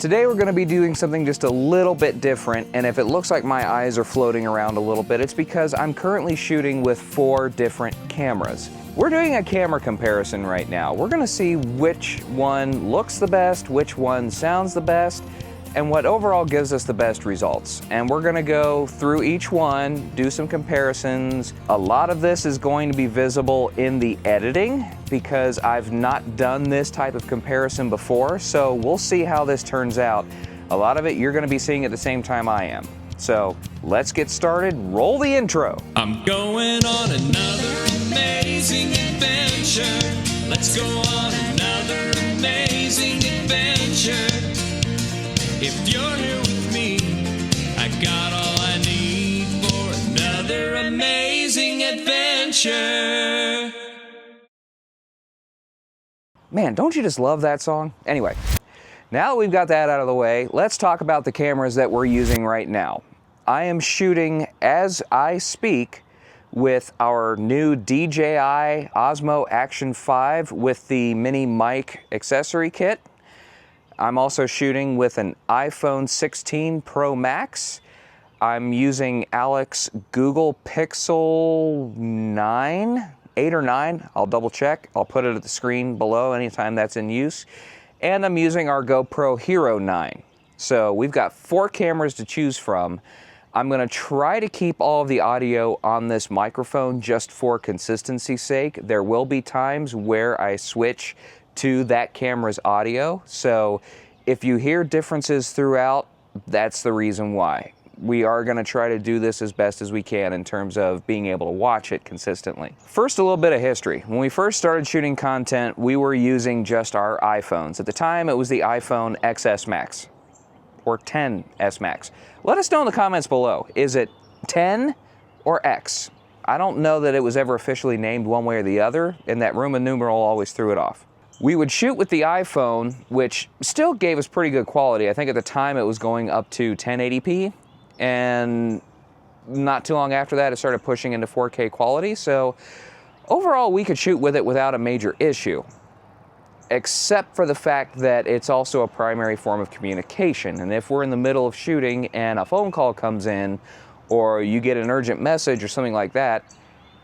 Today we're going to be doing something just a little bit different, and if it looks like my eyes are floating around a little bit, it's because I'm currently shooting with 4 different cameras. We're doing a camera comparison right now. We're going to see which one looks the best, which one sounds the best, and what overall gives us the best results. And we're going to go through each one, do some comparisons. A lot of this is going to be visible in the editing because I've not done this type of comparison before, so we'll see how this turns out. A lot of it you're going to be seeing at the same time I am. So let's get started. Roll the intro. I'm going on another amazing adventure. Let's go on another amazing adventure. If you're here with me, I got all I need for another amazing adventure. Man, don't you just love that song? Anyway, now that we've got that out of the way, let's talk about the cameras that we're using right now. I am shooting as I speak with our new DJI Osmo Action 5 with the mini mic accessory kit. I'm also shooting with an iPhone 16 Pro Max. I'm using Alec's Google Pixel 8 or 9. I'll double check. I'll put it at the screen below anytime that's in use. And I'm using our GoPro Hero 9. So we've got 4 cameras to choose from. I'm going to try to keep all of the audio on this microphone just for consistency's sake. There will be times where I switch to that camera's audio, so if you hear differences throughout, that's the reason why. We are going to try to do this as best as we can in terms of being able to watch it consistently. First, a little bit of history. When we first started shooting content, we were using just our iPhones. At the time, it was the iPhone XS Max or XS Max. Let us know in the comments below. Is it 10 or X? I don't know that it was ever officially named one way or the other, and that Roman numeral always threw it off. We would shoot with the iPhone, which still gave us pretty good quality. I think at the time it was going up to 1080p, and not too long after that it started pushing into 4K quality, so overall we could shoot with it without a major issue, except for the fact that it's also a primary form of communication, and if we're in the middle of shooting and a phone call comes in, or you get an urgent message or something like that,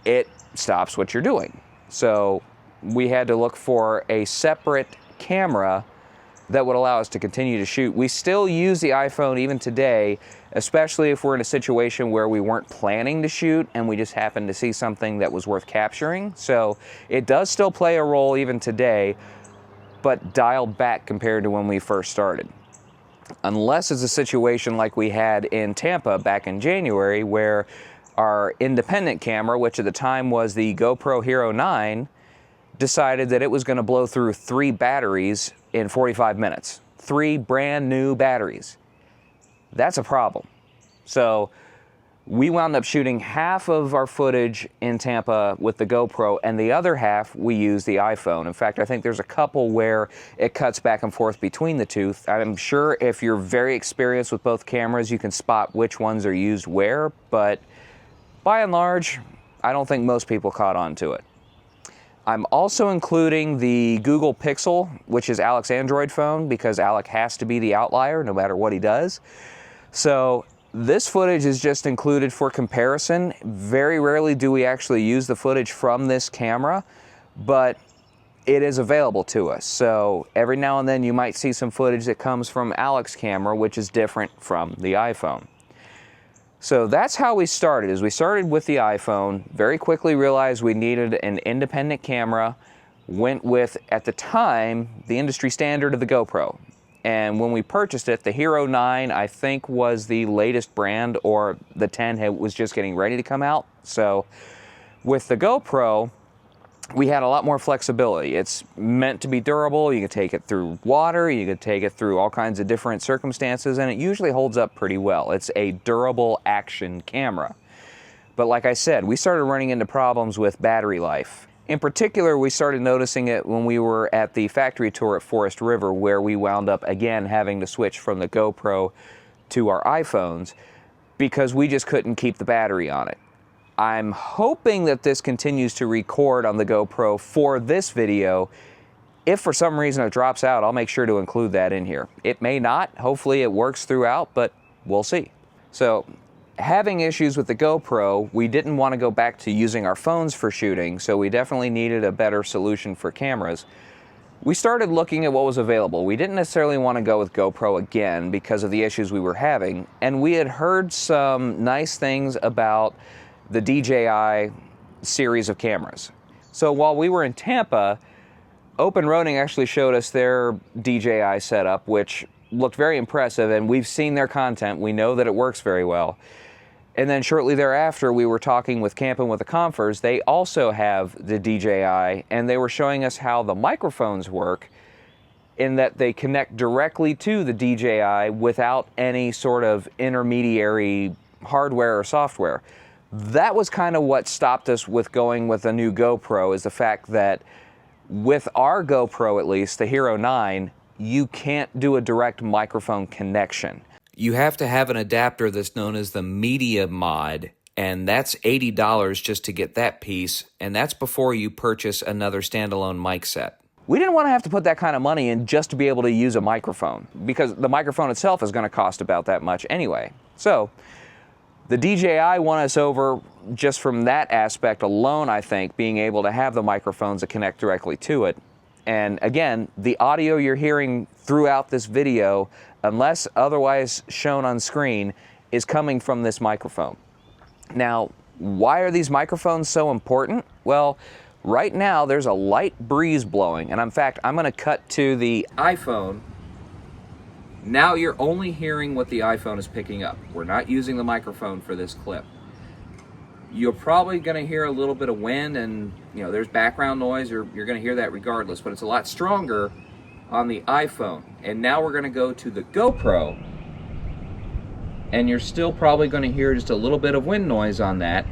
it stops what you're doing. So we had to look for a separate camera that would allow us to continue to shoot. We still use the iPhone even today, especially if we're in a situation where we weren't planning to shoot and we just happened to see something that was worth capturing. So it does still play a role even today, but dialed back compared to when we first started. Unless it's a situation like we had in Tampa back in January, where our independent camera, which at the time was the GoPro Hero 9, decided that it was going to blow through 3 batteries in 45 minutes. 3 brand new batteries. That's a problem. So we wound up shooting half of our footage in Tampa with the GoPro, and the other half we used the iPhone. In fact, I think there's a couple where it cuts back and forth between the two. I'm sure if you're very experienced with both cameras, you can spot which ones are used where, but by and large, I don't think most people caught on to it. I'm also including the Google Pixel, which is Alec's Android phone, because Alec has to be the outlier no matter what he does. So this footage is just included for comparison. Very rarely do we actually use the footage from this camera, but it is available to us. So every now and then you might see some footage that comes from Alec's camera, which is different from the iPhone. So that's how we started, is we started with the iPhone, very quickly realized we needed an independent camera, went with, at the time, the industry standard of the GoPro. And when we purchased it, the Hero 9, I think, was the latest brand, or the 10 was just getting ready to come out. So with the GoPro, we had a lot more flexibility. It's meant to be durable. You can take it through water, you can take it through all kinds of different circumstances, and it usually holds up pretty well. It's a durable action camera. But like I said, we started running into problems with battery life. In particular, we started noticing it when we were at the factory tour at Forest River, where we wound up again having to switch from the GoPro to our iPhones because we just couldn't keep the battery on it. I'm hoping that this continues to record on the GoPro for this video, If for some reason it drops out, I'll make sure to include that in here. It may not. Hopefully it works throughout, but we'll see. So, having issues with the GoPro, we didn't want to go back to using our phones for shooting, so we definitely needed a better solution for cameras. We started looking at what was available. We didn't necessarily want to go with GoPro again because of the issues we were having, and we had heard some nice things about the DJI series of cameras. So while we were in Tampa, Open Roading actually showed us their DJI setup, which looked very impressive, and we've seen their content. We know that it works very well. And then shortly thereafter, we were talking with Camping with the Confers. They also have the DJI, and they were showing us how the microphones work in that they connect directly to the DJI without any sort of intermediary hardware or software. That was kind of what stopped us with going with a new GoPro, is the fact that with our GoPro, at least, the Hero 9, you can't do a direct microphone connection. You have to have an adapter that's known as the Media Mod, and that's $80 just to get that piece, and that's before you purchase another standalone mic set. We didn't want to have to put that kind of money in just to be able to use a microphone, because the microphone itself is going to cost about that much anyway. So, the DJI won us over just from that aspect alone, I think, being able to have the microphones that connect directly to it. And again, the audio you're hearing throughout this video, unless otherwise shown on screen, is coming from this microphone. Now, why are these microphones so important? Well, right now there's a light breeze blowing, and in fact, I'm going to cut to the iPhone. Now you're only hearing what the iPhone is picking up. We're not using the microphone for this clip. You're probably going to hear a little bit of wind, and there's background noise. You're going to hear that regardless, but it's a lot stronger on the iPhone. And now we're going to go to the GoPro, and you're still probably going to hear just a little bit of wind noise on that.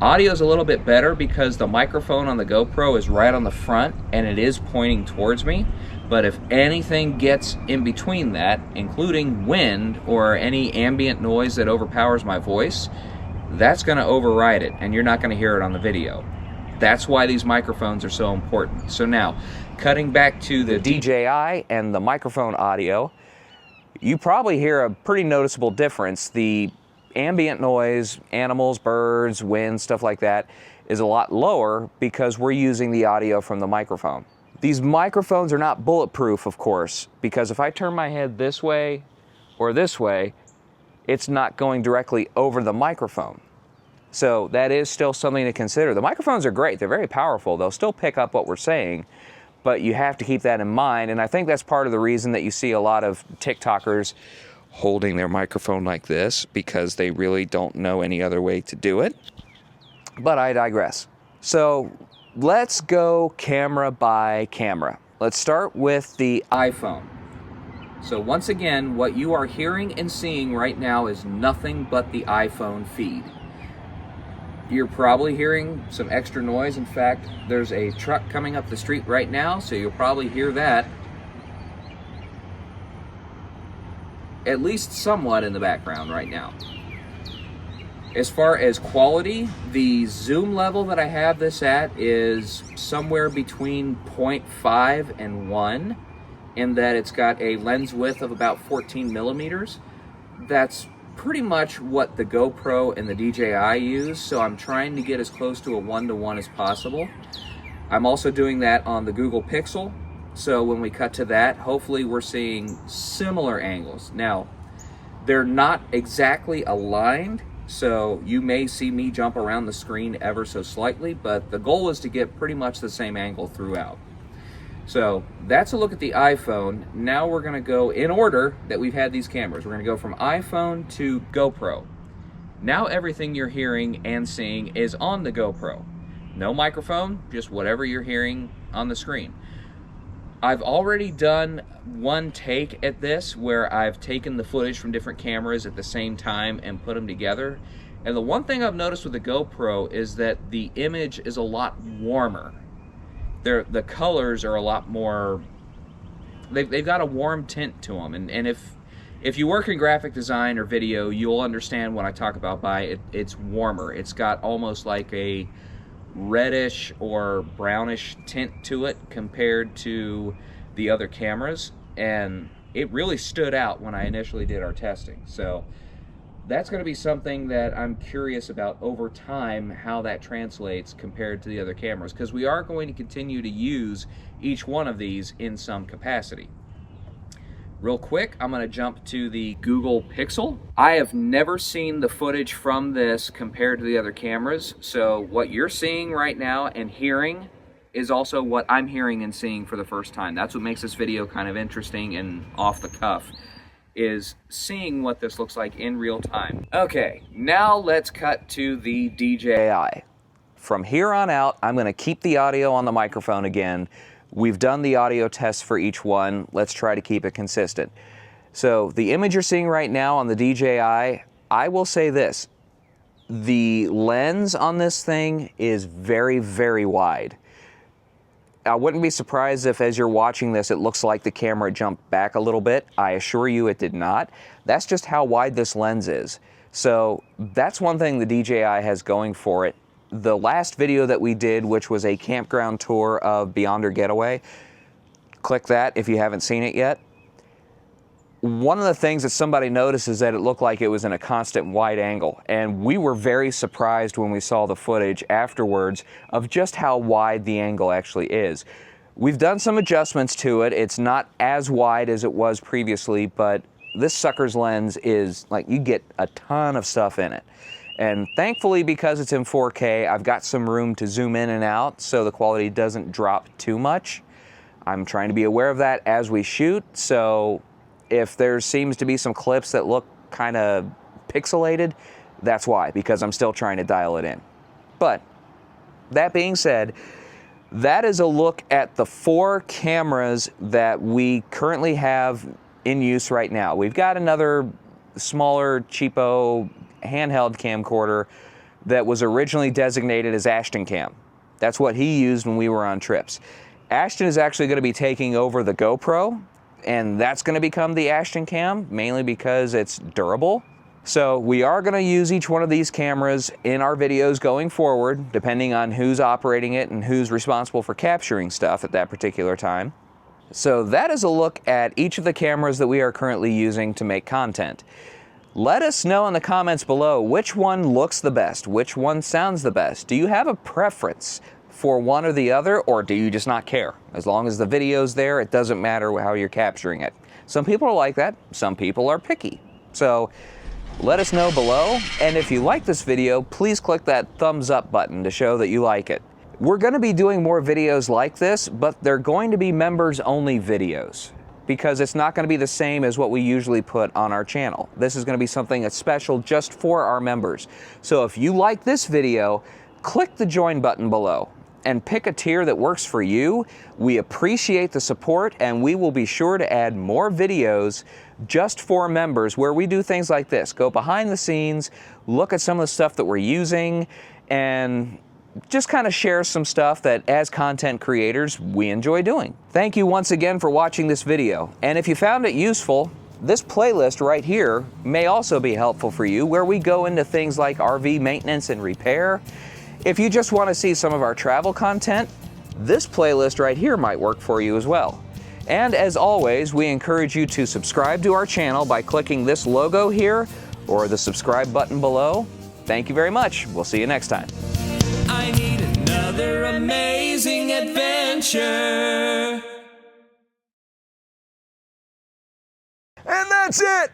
Audio is a little bit better because the microphone on the GoPro is right on the front and it is pointing towards me. But if anything gets in between that, including wind or any ambient noise that overpowers my voice, that's going to override it, and you're not going to hear it on the video. That's why these microphones are so important. So now, cutting back to the DJI and the microphone audio, you probably hear a pretty noticeable difference. The ambient noise, animals, birds, wind, stuff like that, is a lot lower because we're using the audio from the microphone. These microphones are not bulletproof, of course, because if I turn my head this way or this way, it's not going directly over the microphone. So that is still something to consider. The microphones are great. They're very powerful. They'll still pick up what we're saying, but you have to keep that in mind. And I think that's part of the reason that you see a lot of TikTokers holding their microphone like this, because they really don't know any other way to do it. But I digress. So let's go camera by camera. Let's start with the iPhone. So once again, what you are hearing and seeing right now is nothing but the iPhone feed. You're probably hearing some extra noise. In fact, there's a truck coming up the street right now, so you'll probably hear that at least somewhat in the background right now. As far as quality, the zoom level that I have this at is somewhere between 0.5 and 1. In that it's got a lens width of about 14 millimeters. That's pretty much what the GoPro and the DJI use, so I'm trying to get as close to a 1-to-1 as possible. I'm also doing that on the Google Pixel, so when we cut to that, hopefully we're seeing similar angles. Now, they're not exactly aligned, so you may see me jump around the screen ever so slightly, but the goal is to get pretty much the same angle throughout. So that's a look at the iPhone. Now we're going to go in order that we've had these cameras. We're going to go from iPhone to GoPro. Now everything you're hearing and seeing is on the GoPro. No microphone, just whatever you're hearing on the screen. I've already done one take at this where I've taken the footage from different cameras at the same time and put them together. And the one thing I've noticed with the GoPro is that the image is a lot warmer. The colors are a lot more, they've got a warm tint to them. And if you work in graphic design or video, you'll understand what I talk about by it's warmer. It's got almost like a reddish or brownish tint to it compared to the other cameras, and it really stood out when I initially did our testing. So that's going to be something that I'm curious about over time, how that translates compared to the other cameras, because we are going to continue to use each one of these in some capacity. Real quick, I'm going to jump to the Google Pixel. I have never seen the footage from this compared to the other cameras, so what you're seeing right now and hearing is also what I'm hearing and seeing for the first time. That's what makes this video kind of interesting and off the cuff, is seeing what this looks like in real time. Okay, now let's cut to the DJI. From here on out, I'm going to keep the audio on the microphone again. We've done the audio tests for each one. Let's try to keep it consistent. So the image you're seeing right now on the DJI, I will say this. The lens on this thing is very, very wide. I wouldn't be surprised if as you're watching this, it looks like the camera jumped back a little bit. I assure you it did not. That's just how wide this lens is. So that's one thing the DJI has going for it. The last video that we did, which was a campground tour of Beyonder Getaway, click that if you haven't seen it yet. One of the things that somebody noticed is that it looked like it was in a constant wide angle, and we were very surprised when we saw the footage afterwards of just how wide the angle actually is. We've done some adjustments to it. It's not as wide as it was previously, but this sucker's lens is like, you get a ton of stuff in it. And thankfully, because it's in 4K, I've got some room to zoom in and out so the quality doesn't drop too much. I'm trying to be aware of that as we shoot, so if there seems to be some clips that look kind of pixelated, that's why, because I'm still trying to dial it in. But that being said, that is a look at the 4 cameras that we currently have in use right now. We've got another smaller, cheapo handheld camcorder that was originally designated as Ashton Cam. That's what he used when we were on trips. Ashton is actually going to be taking over the GoPro, and that's going to become the Ashton Cam, mainly because it's durable. So we are going to use each one of these cameras in our videos going forward, depending on who's operating it and who's responsible for capturing stuff at that particular time. So that is a look at each of the cameras that we are currently using to make content. Let us know in the comments below which one looks the best, which one sounds the best. Do you have a preference for one or the other, or do you just not care? As long as the video's there, it doesn't matter how you're capturing it. Some people are like that, some people are picky. So let us know below, and if you like this video, please click that thumbs up button to show that you like it. We're going to be doing more videos like this, but they're going to be members only videos, because it's not going to be the same as what we usually put on our channel. This is going to be something that's special just for our members. So if you like this video, click the join button below and pick a tier that works for you. We appreciate the support, and we will be sure to add more videos just for members where we do things like this. Go behind the scenes, look at some of the stuff that we're using, and just kind of share some stuff that as content creators we enjoy doing. Thank you once again for watching this video, and if you found it useful, this playlist right here may also be helpful for you, where we go into things like RV maintenance and repair. If you just want to see some of our travel content, this playlist right here might work for you as well. And as always, we encourage you to subscribe to our channel by clicking this logo here or the subscribe button below. Thank you very much. We'll see you next time. I need another amazing adventure. And that's it!